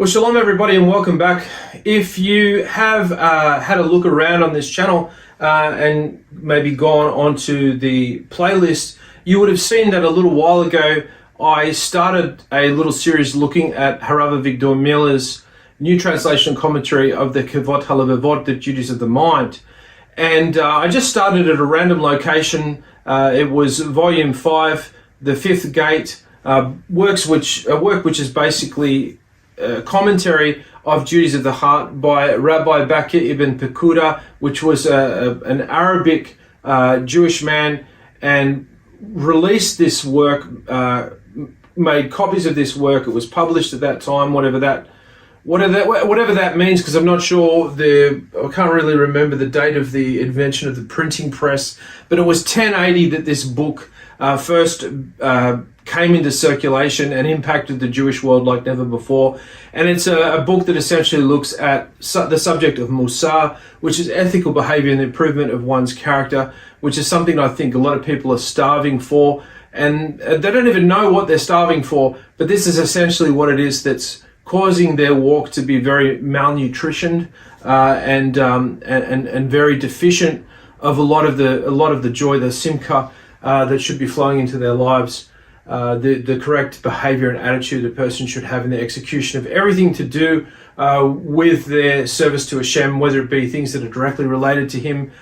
Well, shalom everybody and welcome back. If you have had a look around on this channel and maybe gone onto the playlist, you would have seen that a little while ago I started a little series looking at Rav Avigdor Miller's new translation commentary of the Chovot HaLevavot, the Duties of the Mind. And I just started at a random location. It was volume 5, the fifth gate, work which is basically commentary of Duties of the Heart by Rabbi Bakr ibn Pekuda, which was an Arabic Jewish man, and released this work, made copies of this work. It was published at that time, whatever that means, because I'm not sure, I can't really remember the date of the invention of the printing press, but it was 1080 that this book first came into circulation and impacted the Jewish world like never before. And it's a book that essentially looks at the subject of Musar, which is ethical behavior and the improvement of one's character, which is something I think a lot of people are starving for. And they don't even know what they're starving for, but this is essentially what it is that's causing their walk to be very malnutritioned and very deficient of a lot of the joy, the simcha that should be flowing into their lives. The correct behavior and attitude a person should have in the execution of everything to do with their service to Hashem, whether it be things that are directly related to Him,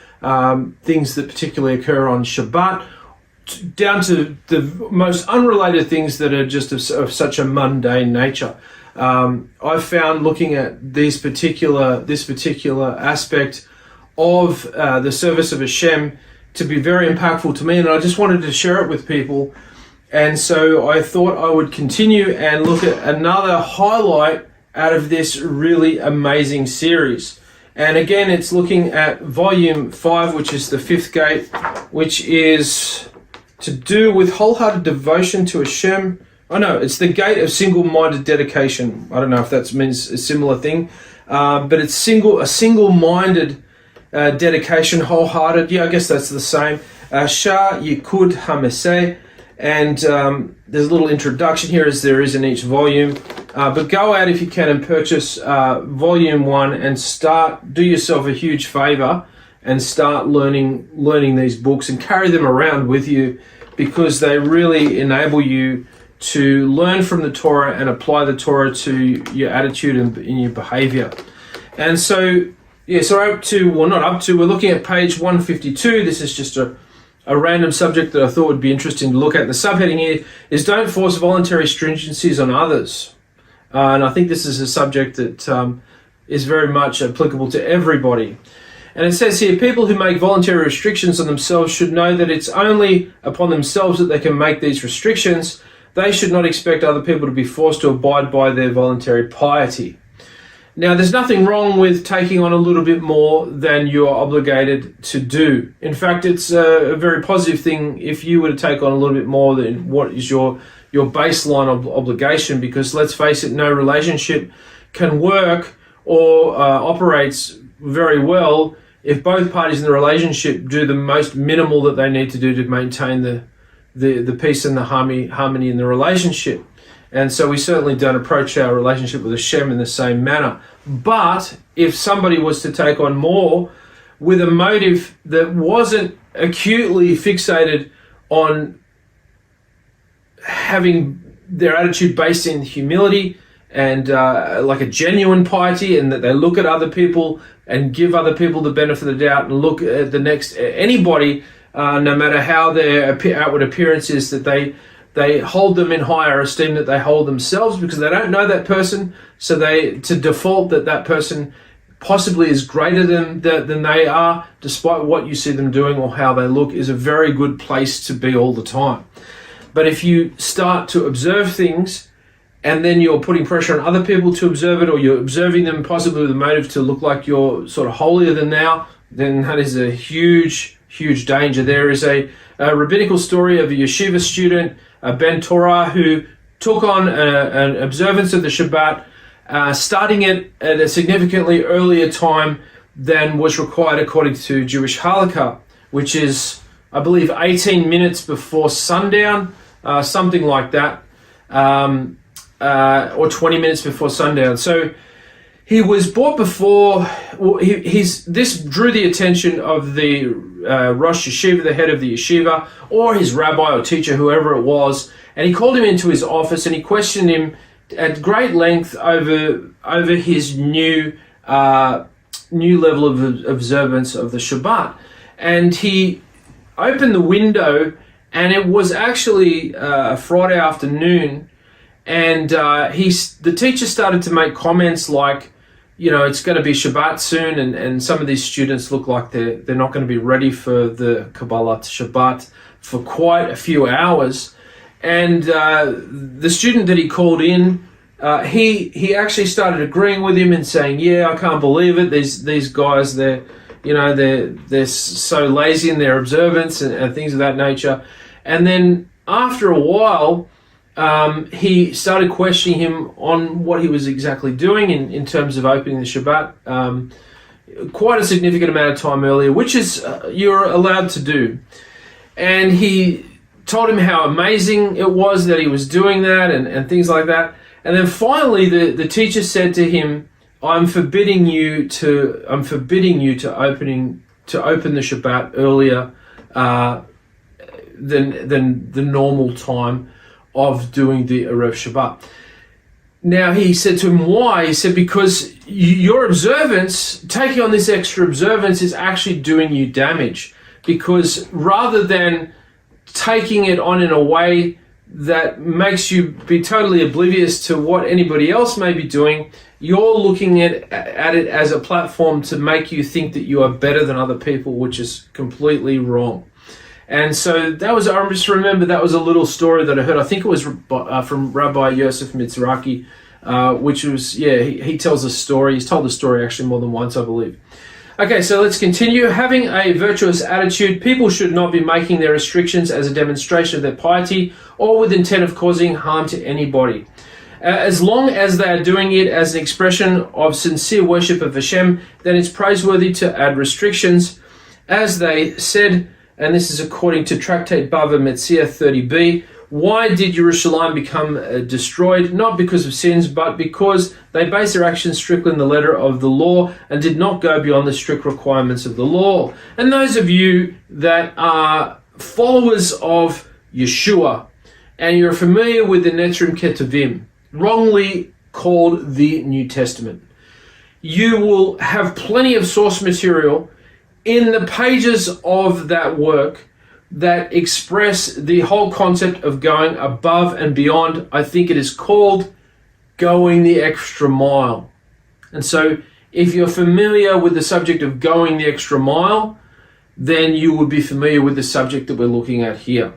things that particularly occur on Shabbat, down to the most unrelated things that are just of such a mundane nature. I've found, looking at this particular aspect of the service of Hashem, to be very impactful to me, and I just wanted to share it with people. And so I thought I would continue and look at another highlight out of this really amazing series. And again, it's looking at volume 5, which is the fifth gate, which is to do with wholehearted devotion to Hashem. Oh no, it's the gate of single-minded dedication. I don't know if that means a similar thing, but it's a single-minded dedication, wholehearted. Yeah, I guess that's the same. Shah Yikud Hameseh. And there's a little introduction here, as there is in each volume. But go out if you can and purchase volume 1 and do yourself a huge favor and start learning these books and carry them around with you, because they really enable you to learn from the Torah and apply the Torah to your attitude and in your behavior. And so, yeah, so we're looking at page 152. This is just a random subject that I thought would be interesting to look at. The subheading here is "Don't force voluntary stringencies on others." And I think this is a subject that is very much applicable to everybody. And it says here, people who make voluntary restrictions on themselves should know that it's only upon themselves that they can make these restrictions. They should not expect other people to be forced to abide by their voluntary piety. Now, there's nothing wrong with taking on a little bit more than you're obligated to do. In fact, it's a very positive thing if you were to take on a little bit more than what is your baseline obligation, because let's face it, no relationship can work or operates very well if both parties in the relationship do the most minimal that they need to do to maintain the peace and the harmony in the relationship. And so we certainly don't approach our relationship with Hashem in the same manner. But if somebody was to take on more with a motive that wasn't acutely fixated on having their attitude based in humility and like a genuine piety, and that they look at other people and give other people the benefit of the doubt and look at anybody, no matter how their outward appearance is, that they hold them in higher esteem that they hold themselves, because they don't know that person. So to default that person possibly is greater than they are, despite what you see them doing or how they look, is a very good place to be all the time. But if you start to observe things and then you're putting pressure on other people to observe it, or you're observing them possibly with a motive to look like you're sort of holier than thou, then that is a huge danger. There is a rabbinical story of a yeshiva student, Ben Torah, who took on an observance of the Shabbat, starting it at a significantly earlier time than was required according to Jewish halakha, which is, I believe, 18 minutes before sundown, something like that. or 20 minutes before sundown. So he was brought before. Well, this drew the attention of the Rosh Yeshiva, the head of the yeshiva, or his rabbi or teacher, whoever it was, and he called him into his office and he questioned him at great length over his new level of observance of the Shabbat. And he opened the window, and it was actually a Friday afternoon, and the teacher started to make comments like, it's going to be Shabbat soon, and some of these students look like they're not going to be ready for the Kabbalah Shabbat for quite a few hours. And the student that he called in, he actually started agreeing with him and saying, I can't believe it. These guys, they're so lazy in their observance and things of that nature. And then after a while, he started questioning him on what he was exactly doing in terms of opening the Shabbat quite a significant amount of time earlier, which is you're allowed to do. And he told him how amazing it was that he was doing that and things like that. And then finally the teacher said to him, I'm forbidding you to open the Shabbat earlier than the normal time of doing the Erev Shabbat. Now he said to him, why? He said, because your observance, taking on this extra observance, is actually doing you damage. Because rather than taking it on in a way that makes you be totally oblivious to what anybody else may be doing, you're looking at it as a platform to make you think that you are better than other people, which is completely wrong. And so I just remember that was a little story that I heard. I think it was from Rabbi Yosef Mizrahi, which was, he tells a story. He's told the story actually more than once, I believe. Okay, so let's continue. Having a virtuous attitude, people should not be making their restrictions as a demonstration of their piety or with intent of causing harm to anybody. As long as they are doing it as an expression of sincere worship of Hashem, then it's praiseworthy to add restrictions. As they said, and this is according to Tractate Bava Metzia 30b, why did Jerusalem become destroyed? Not because of sins, but because they based their actions strictly on the letter of the law and did not go beyond the strict requirements of the law. And those of you that are followers of Yeshua and you're familiar with the Netrim Ketuvim, wrongly called the New Testament, you will have plenty of source material in the pages of that work that express the whole concept of going above and beyond. I think it is called going the extra mile. And so if you're familiar with the subject of going the extra mile, then you would be familiar with the subject that we're looking at here.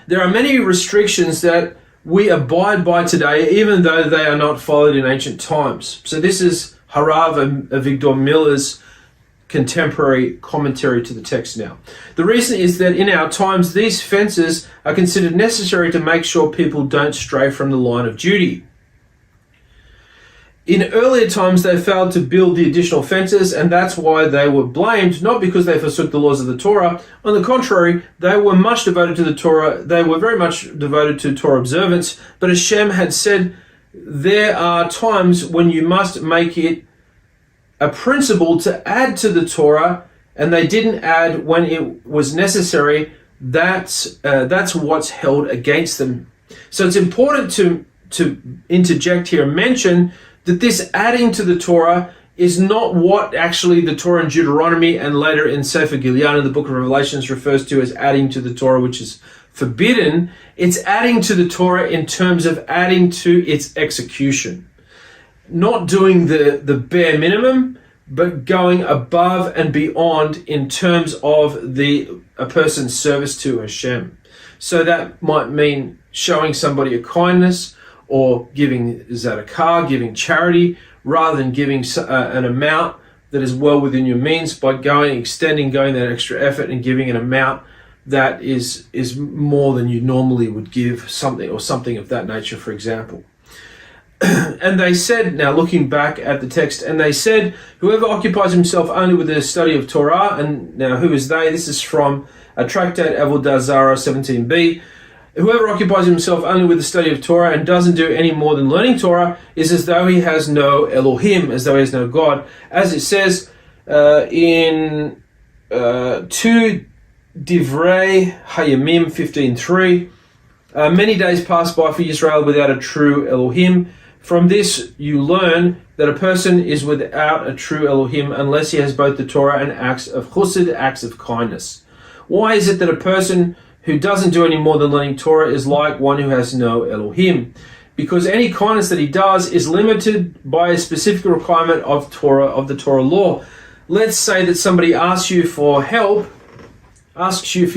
There are many restrictions that we abide by today, even though they are not followed in ancient times. So this is Rav Avigdor Miller's contemporary commentary to the text now. The reason is that in our times, these fences are considered necessary to make sure people don't stray from the line of duty. In earlier times, they failed to build the additional fences, and that's why they were blamed, not because they forsook the laws of the Torah. On the contrary, they were much devoted to the Torah. They were very much devoted to Torah observance, but Hashem had said, there are times when you must make it a principle to add to the Torah, and they didn't add when it was necessary. That's what's held against them. So it's important to interject here and mention that this adding to the Torah is not what actually the Torah in Deuteronomy and later in Sefer Gilyon in the book of Revelations refers to as adding to the Torah, which is forbidden. It's adding to the Torah in terms of adding to its execution. Not doing the bare minimum, but going above and beyond in terms of a person's service to Hashem. So that might mean showing somebody a kindness or giving tzedakah, giving charity, rather than giving an amount that is well within your means by going that extra effort and giving an amount that is more than you normally would give, something of that nature, for example. And they said, now looking back at the text, and they said, whoever occupies himself only with the study of Torah, and now who is they? This is from a Tractate Avodah Zarah 17b. Whoever occupies himself only with the study of Torah and doesn't do any more than learning Torah is as though he has no Elohim, as though he has no God. As it says in 2 Divrei Hayamim 15:3, many days pass by for Israel without a true Elohim. From this you learn that a person is without a true Elohim unless he has both the Torah and acts of chesed, acts of kindness. Why is it that a person who doesn't do any more than learning Torah is like one who has no Elohim? Because any kindness that he does is limited by a specific requirement of the Torah law. Let's say that somebody asks you for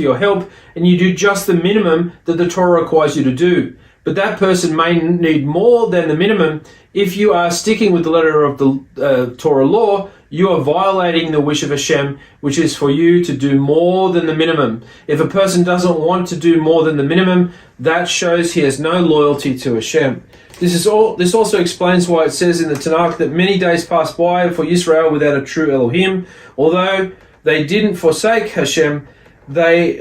your help, and you do just the minimum that the Torah requires you to do. But that person may need more than the minimum. If you are sticking with the letter of the Torah law, you are violating the wish of Hashem, which is for you to do more than the minimum. If a person doesn't want to do more than the minimum, that shows he has no loyalty to Hashem. This also explains why it says in the Tanakh that many days passed by for Israel without a true Elohim. Although they didn't forsake Hashem, they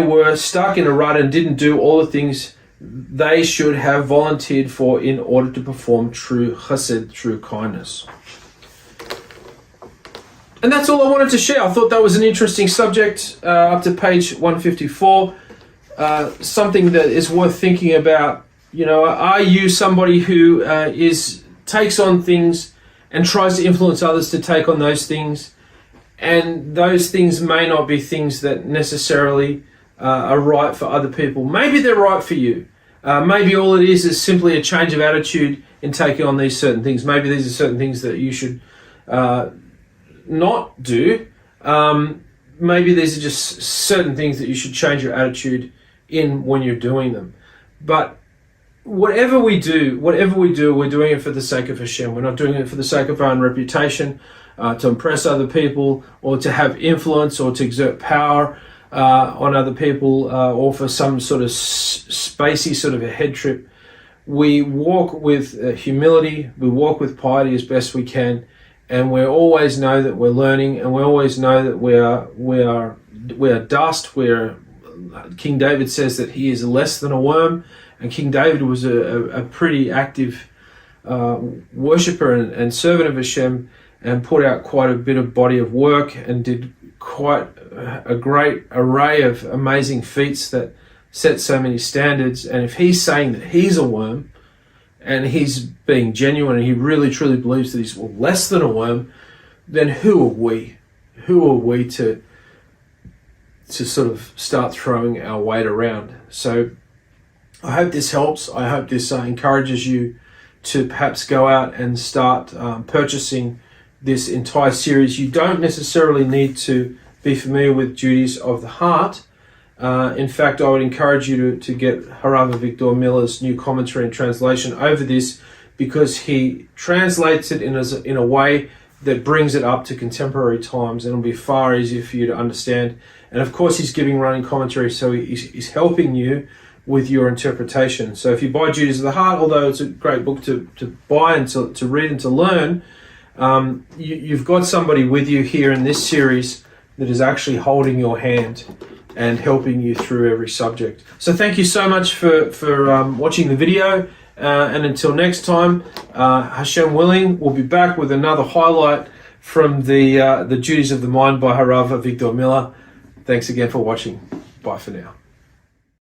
were stuck in a rut and didn't do all the things they should have volunteered for in order to perform true chesed, true kindness. And that's all I wanted to share. I thought that was an interesting subject up to page 154. Something that is worth thinking about. You know, are you somebody who takes on things and tries to influence others to take on those things? And those things may not be things that necessarily are right for other people. Maybe they're right for you. Maybe all it is simply a change of attitude in taking on these certain things. Maybe these are certain things that you should not do. Maybe these are just certain things that you should change your attitude in when you're doing them. But whatever we do, we're doing it for the sake of Hashem. We're not doing it for the sake of our own reputation, to impress other people, or to have influence, or to exert power on other people, or for some sort of spacey sort of a head trip. We walk with humility, we walk with piety as best we can, and we always know that we're learning, and we always know that we are dust. King David says that he is less than a worm, and King David was a pretty active worshipper and servant of Hashem, and put out quite a bit of body of work, and did quite a great array of amazing feats that set so many standards. And if he's saying that he's a worm, and he's being genuine, and he really truly believes that he's less than a worm, then who are we? Who are we to sort of start throwing our weight around? So I hope this helps. I hope this encourages you to perhaps go out and start purchasing this entire series. You don't necessarily need to be familiar with duties of the heart. In fact, I would encourage you to get Rav Avigdor Miller's new commentary and translation over this, because he translates it in a way that brings it up to contemporary times, and it'll be far easier for you to understand. And of course, he's giving running commentary, so he's helping you with your interpretation. So if you buy Duties of the Heart, although it's a great book to buy and to read and to learn, you've got somebody with you here in this series that is actually holding your hand and helping you through every subject. So thank you so much for watching the video, and until next time, Hashem willing, we'll be back with another highlight from the Duties of the Mind by Rav Avigdor Miller. Thanks again for watching. Bye for now.